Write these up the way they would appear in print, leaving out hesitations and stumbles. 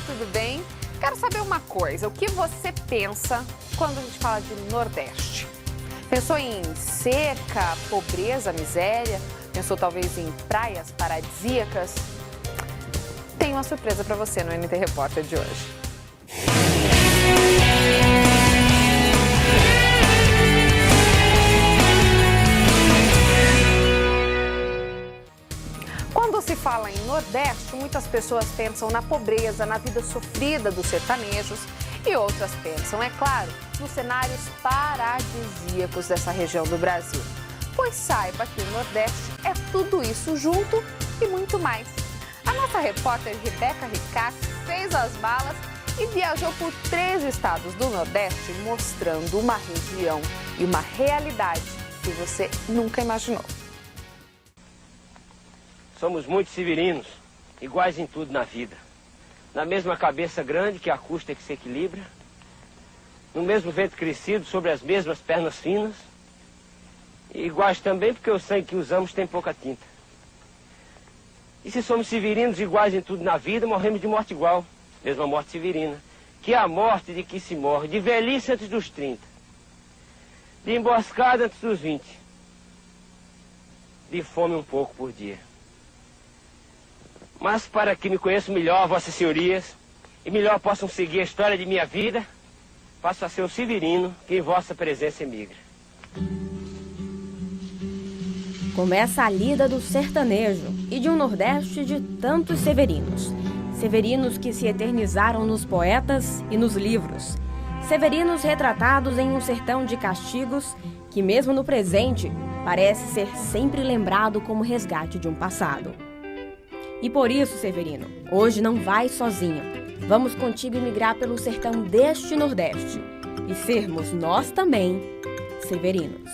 tudo bem? Quero saber uma coisa, o que você pensa quando a gente fala de Nordeste? Pensou em seca, pobreza, miséria? Pensou talvez em praias paradisíacas? Tem uma surpresa para você no NT Repórter de hoje. Quando se fala em Nordeste, muitas pessoas pensam na pobreza, na vida sofrida dos sertanejos e outras pensam, é claro, nos cenários paradisíacos dessa região do Brasil. Pois saiba que o Nordeste é tudo isso junto e muito mais. A nossa repórter Rebeca Ricac fez as malas e viajou por 3 estados do Nordeste, mostrando uma região e uma realidade que você nunca imaginou. Somos muitos severinos, iguais em tudo na vida. Na mesma cabeça grande que a custa que se equilibra, no mesmo ventre crescido sobre as mesmas pernas finas, e iguais também porque o sangue que usamos tem pouca tinta. E se somos severinos iguais em tudo na vida, morremos de morte igual, mesma morte severina, que é a morte de que se morre, de velhice antes dos 30, de emboscada antes dos 20, de fome um pouco por dia. Mas para que me conheçam melhor, vossas senhorias, e melhor possam seguir a história de minha vida, passo a ser o severino que em vossa presença emigra. Começa a lida do sertanejo e de um Nordeste de tantos severinos. Severinos que se eternizaram nos poetas e nos livros. Severinos retratados em um sertão de castigos que, mesmo no presente, parece ser sempre lembrado como resgate de um passado. E por isso, Severino, hoje não vai sozinho. Vamos contigo migrar pelo sertão deste Nordeste e sermos nós também severinos.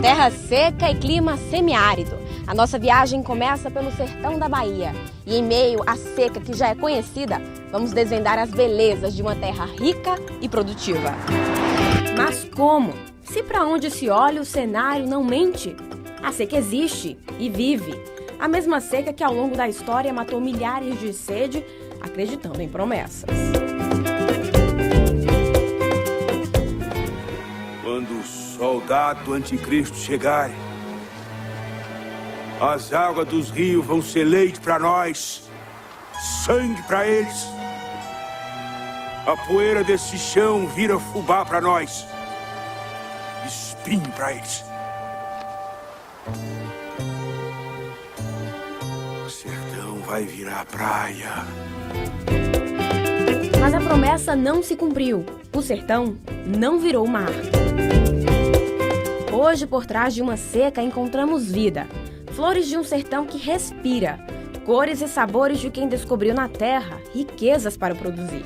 Terra seca e clima semiárido. A nossa viagem começa pelo sertão da Bahia. E em meio à seca que já é conhecida, vamos desvendar as belezas de uma terra rica e produtiva. Mas como? Se para onde se olha o cenário não mente, a seca existe e vive. A mesma seca que ao longo da história matou milhares de sede, acreditando em promessas. Quando o soldado anticristo chegar, as águas dos rios vão ser leite para nós, sangue para eles. A poeira desse chão vira fubá para nós, espinho para eles. O sertão vai virar praia. Mas a promessa não se cumpriu. O sertão não virou mar. Hoje, por trás de uma seca, encontramos vida. Flores de um sertão que respira. Cores e sabores de quem descobriu na terra riquezas para produzir.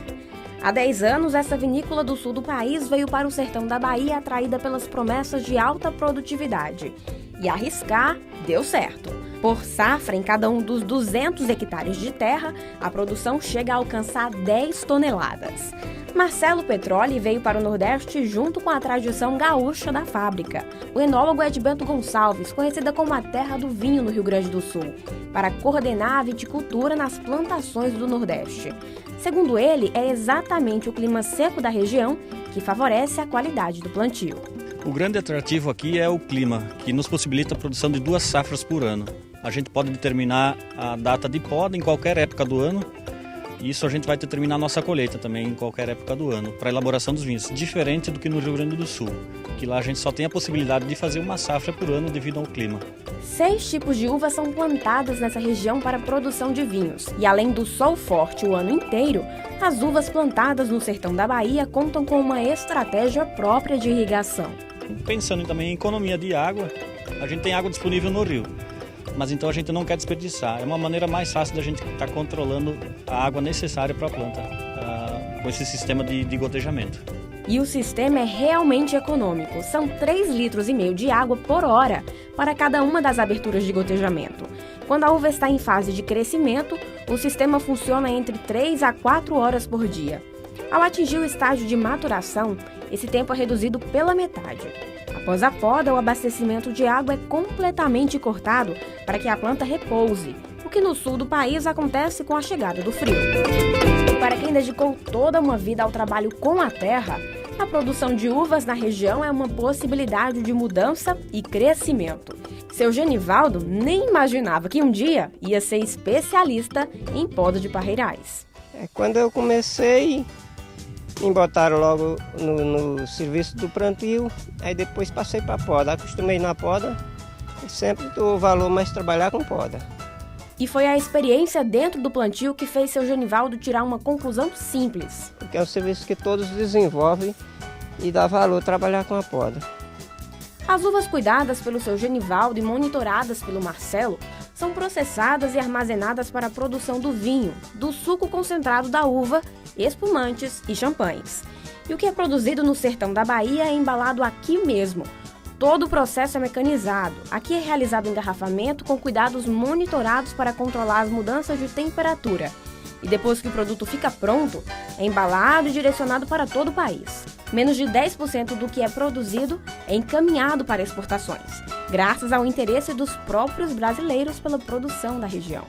Há 10 anos, essa vinícola do sul do país veio para o sertão da Bahia atraída pelas promessas de alta produtividade. E arriscar deu certo. Por safra, em cada um dos 200 hectares de terra, a produção chega a alcançar 10 toneladas. Marcelo Petroli veio para o Nordeste junto com a tradição gaúcha da fábrica. O enólogo é de Bento Gonçalves, conhecida como a terra do vinho no Rio Grande do Sul, para coordenar a viticultura nas plantações do Nordeste. Segundo ele, é exatamente o clima seco da região que favorece a qualidade do plantio. O grande atrativo aqui é o clima, que nos possibilita a produção de 2 safras por ano. A gente pode determinar a data de poda em qualquer época do ano, e isso a gente vai determinar a nossa colheita também em qualquer época do ano, para a elaboração dos vinhos, diferente do que no Rio Grande do Sul, que lá a gente só tem a possibilidade de fazer uma safra por ano devido ao clima. 6 tipos de uvas são plantadas nessa região para a produção de vinhos, e além do sol forte o ano inteiro, as uvas plantadas no sertão da Bahia contam com uma estratégia própria de irrigação. Pensando também em economia de água, a gente tem água disponível no rio, mas então a gente não quer desperdiçar. É uma maneira mais fácil da gente estar controlando a água necessária para a planta, com esse sistema de gotejamento. E o sistema é realmente econômico. São 3,5 litros de água por hora para cada uma das aberturas de gotejamento. Quando a uva está em fase de crescimento, o sistema funciona entre 3 a 4 horas por dia. Ao atingir o estágio de maturação, esse tempo é reduzido pela metade. A Após a poda, o abastecimento de água é completamente cortado para que a planta repouse, o que no sul do país acontece com a chegada do frio. E para quem dedicou toda uma vida ao trabalho com a terra, a produção de uvas na região é uma possibilidade de mudança e crescimento. Seu Genivaldo nem imaginava que um dia ia ser especialista em poda de parreirais. Quando eu comecei, me botaram logo no serviço do plantio, aí depois passei para a poda. Acostumei na poda e sempre dou valor mais trabalhar com poda. E foi a experiência dentro do plantio que fez seu Genivaldo tirar uma conclusão simples. Porque é um serviço que todos desenvolvem e dá valor trabalhar com a poda. As uvas cuidadas pelo seu Genivaldo e monitoradas pelo Marcelo são processadas e armazenadas para a produção do vinho, do suco concentrado da uva, espumantes e champanhes. E o que é produzido no sertão da Bahia é embalado aqui mesmo. Todo o processo é mecanizado. Aqui é realizado o engarrafamento com cuidados monitorados para controlar as mudanças de temperatura. E depois que o produto fica pronto, é embalado e direcionado para todo o país. Menos de 10% do que é produzido é encaminhado para exportações, graças ao interesse dos próprios brasileiros pela produção da região.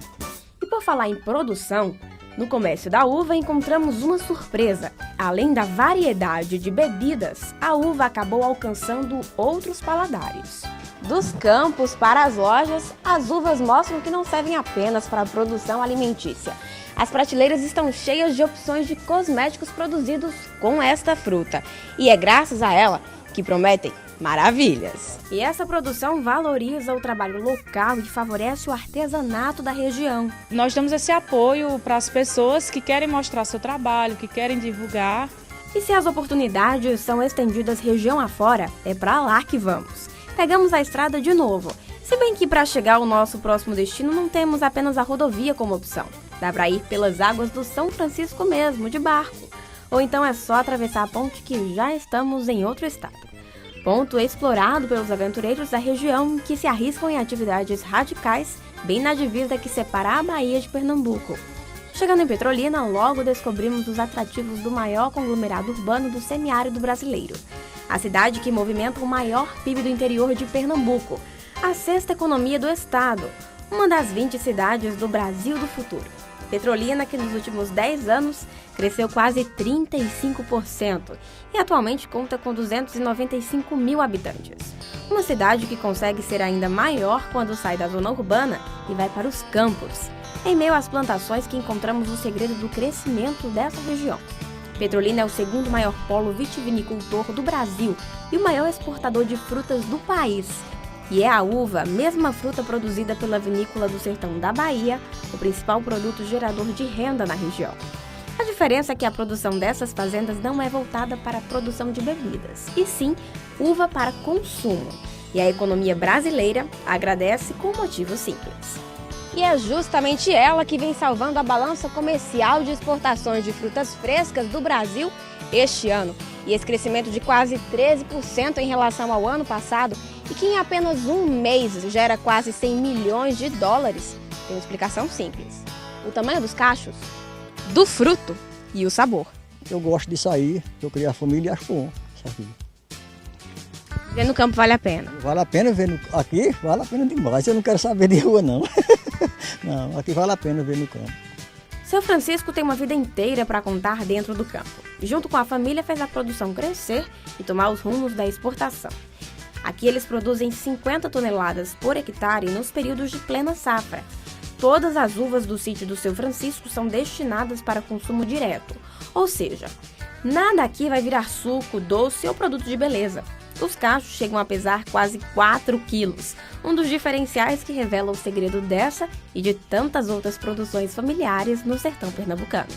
E por falar em produção, no comércio da uva encontramos uma surpresa. Além da variedade de bebidas, a uva acabou alcançando outros paladares. Dos campos para as lojas, as uvas mostram que não servem apenas para a produção alimentícia. As prateleiras estão cheias de opções de cosméticos produzidos com esta fruta. E é graças a ela que prometem maravilhas. E essa produção valoriza o trabalho local e favorece o artesanato da região. Nós damos esse apoio para as pessoas que querem mostrar seu trabalho, que querem divulgar. E se as oportunidades são estendidas região afora, é para lá que vamos. Pegamos a estrada de novo. Se bem que para chegar ao nosso próximo destino não temos apenas a rodovia como opção. Dá para ir pelas águas do São Francisco mesmo, de barco. Ou então é só atravessar a ponte que já estamos em outro estado. Ponto explorado pelos aventureiros da região que se arriscam em atividades radicais bem na divisa que separa a Bahia de Pernambuco. Chegando em Petrolina, logo descobrimos os atrativos do maior conglomerado urbano do semiárido brasileiro. A cidade que movimenta o maior PIB do interior de Pernambuco, a sexta economia do estado, uma das 20 cidades do Brasil do futuro. Petrolina, que nos últimos 10 anos cresceu quase 35% e atualmente conta com 295 mil habitantes. Uma cidade que consegue ser ainda maior quando sai da zona urbana e vai para os campos. Em meio às plantações que encontramos o segredo do crescimento dessa região. Petrolina é o segundo maior polo vitivinicultor do Brasil e o maior exportador de frutas do país. E é a uva, mesma fruta produzida pela vinícola do sertão da Bahia, o principal produto gerador de renda na região. A diferença é que a produção dessas fazendas não é voltada para a produção de bebidas, e sim uva para consumo. E a economia brasileira agradece com um motivo simples. E é justamente ela que vem salvando a balança comercial de exportações de frutas frescas do Brasil este ano. E esse crescimento de quase 13% em relação ao ano passado, e que em apenas um mês gera quase 100 milhões de dólares, tem uma explicação simples. O tamanho dos cachos, do fruto e o sabor. Eu gosto de sair, eu criei a família e acho bom. Ver no campo vale a pena. Vale a pena ver aqui, vale a pena demais. Eu não quero saber de rua, não. Não, aqui vale a pena ver no campo. Seu Francisco tem uma vida inteira para contar dentro do campo. Junto com a família, fez a produção crescer e tomar os rumos da exportação. Aqui eles produzem 50 toneladas por hectare nos períodos de plena safra. Todas as uvas do sítio do Seu Francisco são destinadas para consumo direto. Ou seja, nada aqui vai virar suco, doce ou produto de beleza. Os cachos chegam a pesar quase 4 quilos, um dos diferenciais que revela o segredo dessa e de tantas outras produções familiares no sertão pernambucano.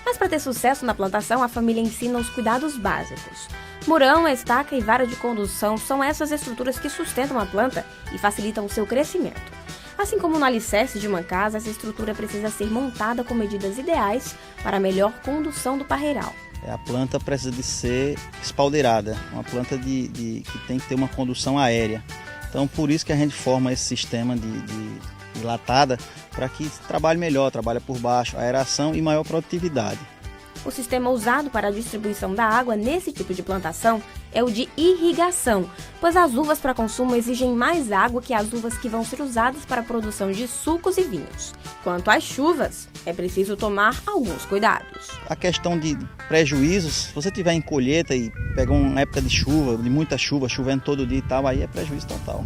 Mas para ter sucesso na plantação, a família ensina os cuidados básicos. Murão, estaca e vara de condução são essas estruturas que sustentam a planta e facilitam o seu crescimento. Assim como no alicerce de uma casa, essa estrutura precisa ser montada com medidas ideais para a melhor condução do parreiral. A planta precisa de ser espaldeirada, uma planta que tem que ter uma condução aérea. Então, por isso que a gente forma esse sistema de latada, para que trabalhe melhor, trabalhe por baixo, aeração e maior produtividade. O sistema usado para a distribuição da água nesse tipo de plantação é o de irrigação, pois as uvas para consumo exigem mais água que as uvas que vão ser usadas para a produção de sucos e vinhos. Quanto às chuvas, é preciso tomar alguns cuidados. A questão de prejuízos, se você tiver em colheita e pegar uma época de chuva, de muita chuva, chovendo todo dia e tal, aí é prejuízo total.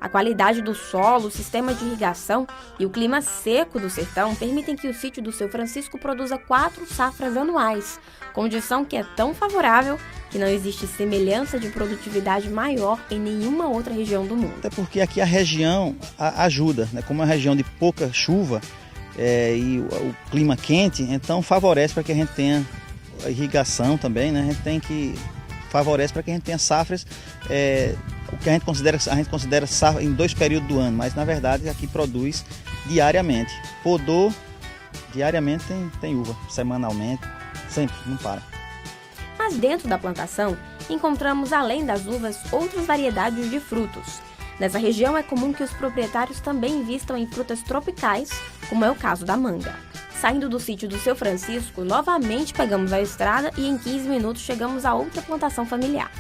A qualidade do solo, o sistema de irrigação e o clima seco do sertão permitem que o sítio do Seu Francisco produza 4 safras anuais, condição que é tão favorável que não existe semelhança de produtividade maior em nenhuma outra região do mundo. Até porque aqui a região ajuda, né? Como é uma região de pouca chuva e o clima quente, então favorece para que a gente tenha a irrigação também, né? Favorece para que a gente tenha safras, o que a gente considera safra em 2 períodos do ano, mas na verdade aqui produz diariamente. Podou, diariamente tem uva, semanalmente, sempre, não para. Mas dentro da plantação, encontramos além das uvas outras variedades de frutos. Nessa região é comum que os proprietários também invistam em frutas tropicais, como é o caso da manga. Saindo do sítio do Seu Francisco, novamente pegamos a estrada e em 15 minutos chegamos a outra plantação familiar.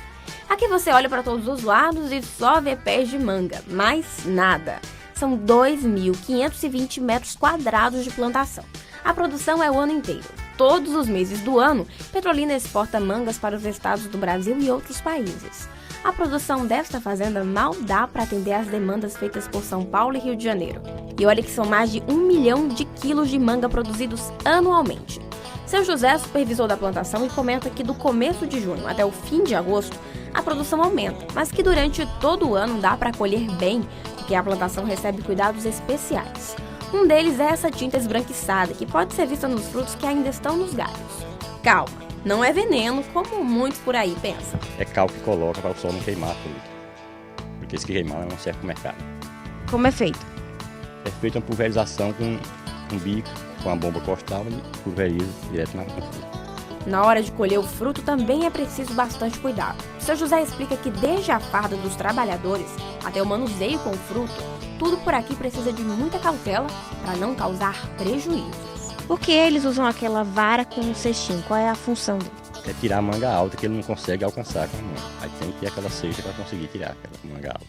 Aqui você olha para todos os lados e só vê pés de manga, mais nada. São 2.520 metros quadrados de plantação. A produção é o ano inteiro. Todos os meses do ano, Petrolina exporta mangas para os estados do Brasil e outros países. A produção desta fazenda mal dá para atender às demandas feitas por São Paulo e Rio de Janeiro. E olha que são mais de 1 milhão de quilos de manga produzidos anualmente. Seu José é supervisor da plantação e comenta que do começo de junho até o fim de agosto, a produção aumenta, mas que durante todo o ano dá para colher bem, porque a plantação recebe cuidados especiais. Um deles é essa tinta esbranquiçada, que pode ser vista nos frutos que ainda estão nos galhos. Calma, não é veneno, como muitos por aí pensam. É cal que coloca para o sol não queimar a fruta, porque se queimar não serve para o mercado. Como é feito? É feita uma pulverização com um bico, com a bomba costal e pulveriza direto na fruta. Na hora de colher o fruto também é preciso bastante cuidado. Seu José explica que desde a farda dos trabalhadores até o manuseio com o fruto, tudo por aqui precisa de muita cautela para não causar prejuízos. Por que eles usam aquela vara com um cestinho? Qual é a função dele? É tirar a manga alta que ele não consegue alcançar com a mão. Aí tem que ter aquela ceja para conseguir tirar aquela manga alta.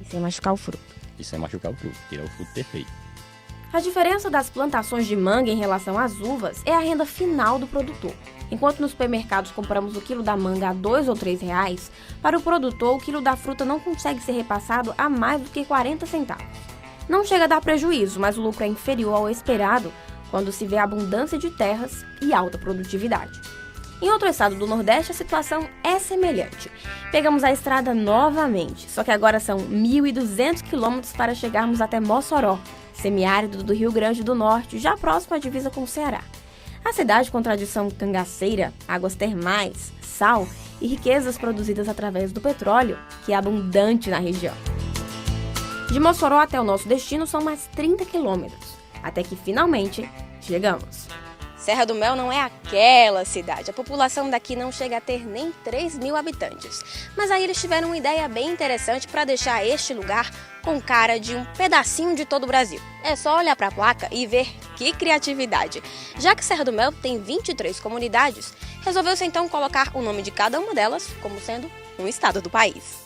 E sem machucar o fruto. E sem machucar o fruto, tirar o fruto perfeito. A diferença das plantações de manga em relação às uvas é a renda final do produtor. Enquanto nos supermercados compramos o quilo da manga a R$2 ou R$3, para o produtor o quilo da fruta não consegue ser repassado a mais do que 40 centavos. Não chega a dar prejuízo, mas o lucro é inferior ao esperado quando se vê abundância de terras e alta produtividade. Em outro estado do Nordeste, a situação é semelhante. Pegamos a estrada novamente, só que agora são 1.200 quilômetros para chegarmos até Mossoró, semiárido do Rio Grande do Norte, já próximo à divisa com o Ceará. A cidade com tradição cangaceira, águas termais, sal e riquezas produzidas através do petróleo, que é abundante na região. De Mossoró até o nosso destino são mais 30 quilômetros, até que finalmente chegamos. Serra do Mel não é aquela cidade, a população daqui não chega a ter nem 3.000 habitantes. Mas aí eles tiveram uma ideia bem interessante para deixar este lugar com cara de um pedacinho de todo o Brasil. É só olhar para a placa e ver que criatividade. Já que Serra do Mel tem 23 comunidades, resolveu-se então colocar o nome de cada uma delas como sendo um estado do país.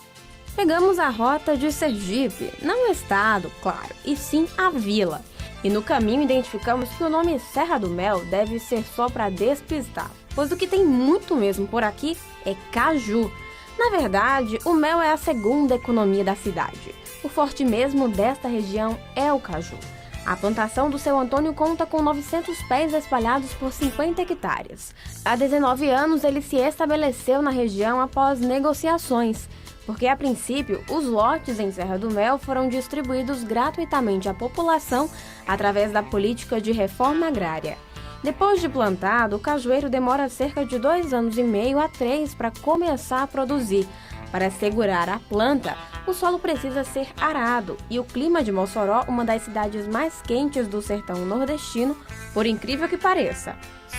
Pegamos a rota de Sergipe, não o estado, claro, e sim a vila. E no caminho identificamos que o nome Serra do Mel deve ser só para despistar, pois o que tem muito mesmo por aqui é caju. Na verdade, o mel é a segunda economia da cidade. O forte mesmo desta região é o caju. A plantação do Seu Antônio conta com 900 pés espalhados por 50 hectares. Há 19 anos ele se estabeleceu na região após negociações, porque a princípio os lotes em Serra do Mel foram distribuídos gratuitamente à população através da política de reforma agrária. Depois de plantado, o cajueiro demora cerca de 2 anos e meio a 3 para começar a produzir. Para segurar a planta, o solo precisa ser arado e o clima de Mossoró, uma das cidades mais quentes do sertão nordestino, por incrível que pareça,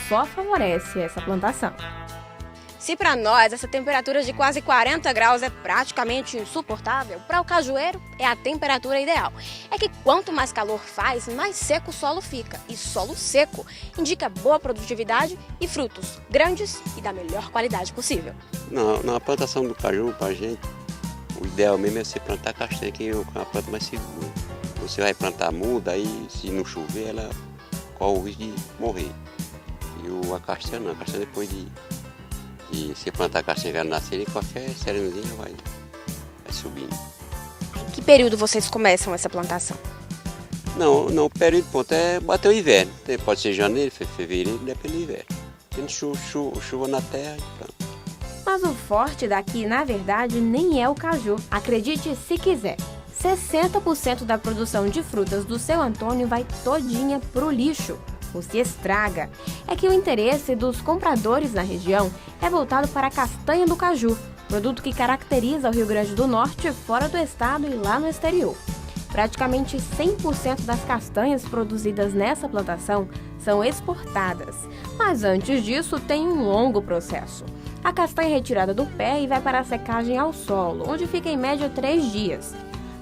só favorece essa plantação. Se para nós essa temperatura de quase 40 graus é praticamente insuportável, para o cajueiro é a temperatura ideal. É que quanto mais calor faz, mais seco o solo fica. E solo seco indica boa produtividade e frutos grandes e da melhor qualidade possível. Na plantação do caju, para a gente, o ideal mesmo é você plantar castanha, que é uma planta mais segura. Você vai plantar muda, aí se não chover, ela corre o risco de morrer. E a castanha não, a castanha depois de você plantar a castanha, ela nascer, e qualquer serenozinha vai subindo. Em que período vocês começam essa plantação? Não, o período ponto é bater o inverno. Pode ser janeiro, fevereiro, depende do inverno. Tendo chuva na terra e planta. Mas o forte daqui, na verdade, nem é o caju. Acredite se quiser. 60% da produção de frutas do seu Antônio vai todinha pro lixo. Ou se estraga. É que o interesse dos compradores na região é voltado para a castanha do caju, produto que caracteriza o Rio Grande do Norte fora do estado e lá no exterior. Praticamente 100% das castanhas produzidas nessa plantação são exportadas. Mas antes disso tem um longo processo. A castanha é retirada do pé e vai para a secagem ao solo, onde fica em média 3 dias.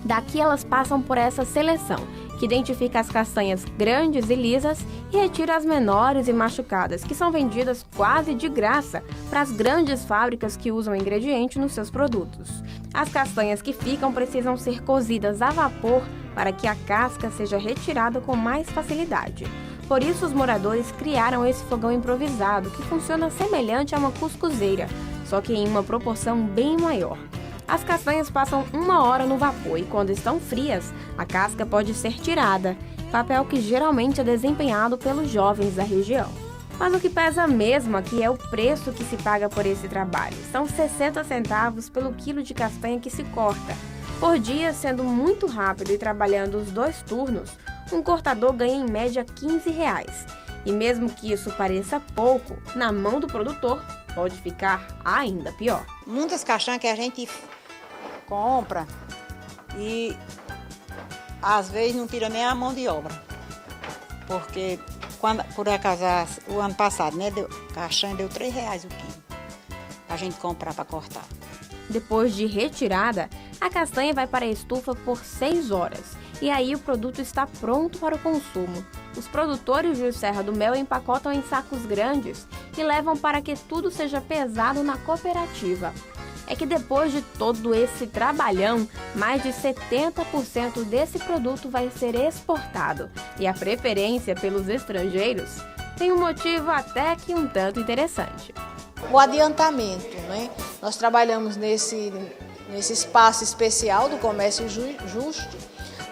Daqui elas passam por essa seleção, que identifica as castanhas grandes e lisas e retira as menores e machucadas, que são vendidas quase de graça para as grandes fábricas que usam o ingrediente nos seus produtos. As castanhas que ficam precisam ser cozidas a vapor para que a casca seja retirada com mais facilidade. Por isso, os moradores criaram esse fogão improvisado, que funciona semelhante a uma cuscuzeira, só que em uma proporção bem maior. As castanhas passam 1 hora no vapor e, quando estão frias, a casca pode ser tirada, papel que geralmente é desempenhado pelos jovens da região. Mas o que pesa mesmo aqui é o preço que se paga por esse trabalho. São 60 centavos pelo quilo de castanha que se corta. Por dia, sendo muito rápido e trabalhando os 2 turnos, um cortador ganha em média R$15. E mesmo que isso pareça pouco, na mão do produtor pode ficar ainda pior. Muitas castanhas que a gente compra e às vezes não tira nem a mão de obra, porque por acaso o ano passado, né, castanha deu R$3 o quilo a gente comprar para cortar. Depois de retirada, a castanha vai para a estufa por 6 horas e aí o produto está pronto para o consumo. Os produtores de Serra do Mel empacotam em sacos grandes e levam para que tudo seja pesado na cooperativa. É que depois de todo esse trabalhão, mais de 70% desse produto vai ser exportado. E a preferência pelos estrangeiros tem um motivo até que um tanto interessante. O adiantamento, né? Nós trabalhamos nesse espaço especial do comércio justo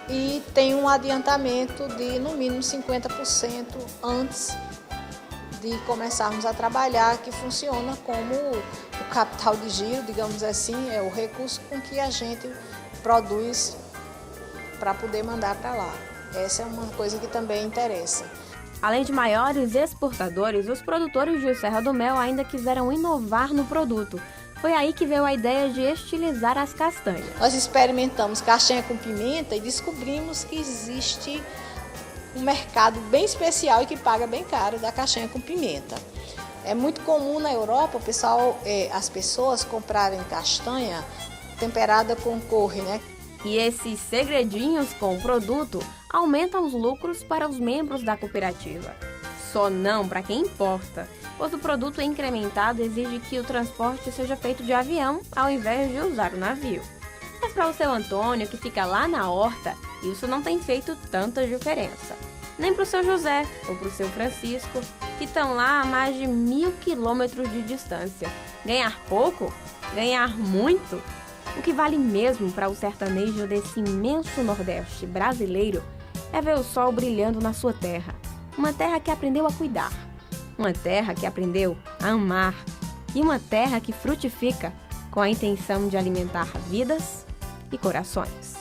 e tem um adiantamento de no mínimo 50% antes de começarmos a trabalhar, que funciona como o capital de giro, digamos assim, é o recurso com que a gente produz para poder mandar para lá. Essa é uma coisa que também interessa. Além de maiores exportadores, os produtores de Serra do Mel ainda quiseram inovar no produto. Foi aí que veio a ideia de estilizar as castanhas. Nós experimentamos castanha com pimenta e descobrimos que existe um mercado bem especial e que paga bem caro da castanha com pimenta. É muito comum na Europa, as pessoas comprarem castanha temperada com couve, né? E esses segredinhos com o produto aumentam os lucros para os membros da cooperativa. Só não para quem importa, pois o produto incrementado exige que o transporte seja feito de avião ao invés de usar o navio. Mas para o seu Antônio, que fica lá na horta, isso não tem feito tanta diferença. Nem para o seu José ou para o seu Francisco, que estão lá a mais de 1.000 quilômetros de distância. Ganhar pouco? Ganhar muito? O que vale mesmo para o sertanejo desse imenso Nordeste brasileiro é ver o sol brilhando na sua terra. Uma terra que aprendeu a cuidar. Uma terra que aprendeu a amar. E uma terra que frutifica com a intenção de alimentar vidas e corações.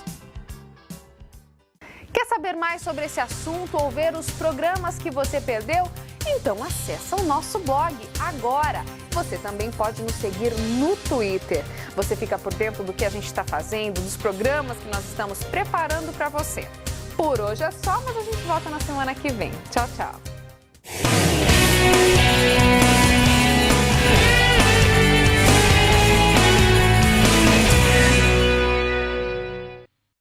Quer saber mais sobre esse assunto ou ver os programas que você perdeu? Então acessa o nosso blog agora. Você também pode nos seguir no Twitter. Você fica por dentro do que a gente está fazendo, dos programas que nós estamos preparando para você. Por hoje é só, mas a gente volta na semana que vem. Tchau, tchau.